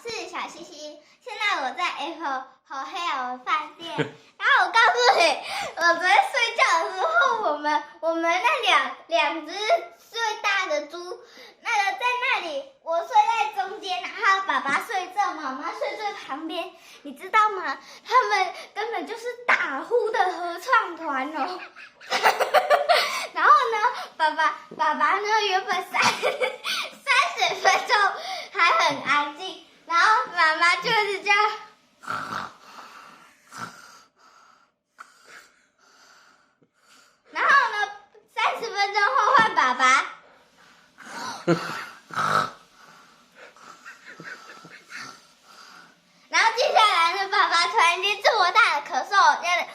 是小星星，现在我在 Apple 好黑啊饭店。然后我告诉你，我昨天睡觉的时候，我们那两只最大的猪，那个在那里，我睡在中间，然后爸爸睡这，妈妈睡最旁边，你知道吗？他们根本就是打呼的合唱团哦。然后呢，爸爸呢原本30分钟还很安静，然后妈妈就是这样，然后呢30分钟后换爸爸，然后接下来呢，爸爸突然间这么大的咳嗽，这样。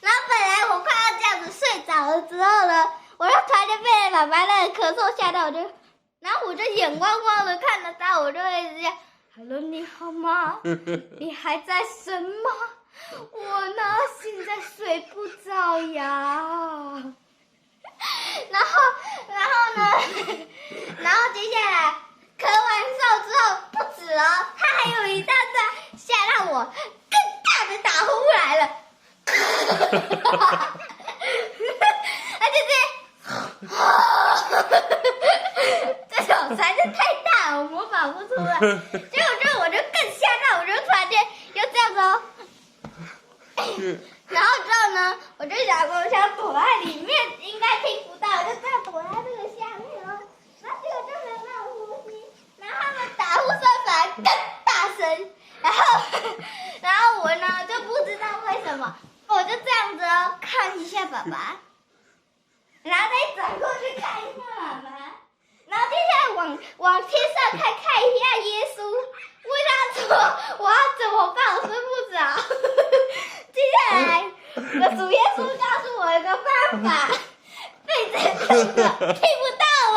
然后本来我快要这样子睡着了之后呢，我就突然间被爸爸那个咳嗽吓到，然后我就眼汪汪的看得到，我就会这样 ，Hello， 你好吗？你还在生吗？我呢，现在睡不着呀。然后呢，然后接下来咳完嗽之后不止哦，他还有一大段吓到我更大的打呼来了。而且这种实在是太大了，我模仿不出来。结果我就更吓到，我就突然间又这样子哦。然后之后呢，我就想说，我想躲在里面，应该听不到，我就这样躲在这个下面哦。然后结果就没办法呼吸，然后他们打呼声反而更大声。然后我呢就不知道为什么。我就这样子哦，看一下爸爸，然后再转过去看一下妈妈，然后接下来往天上看一下耶稣，问他说我要怎么办？我睡不着。接下来，我主耶稣告诉我一个办法，被真的听不到了。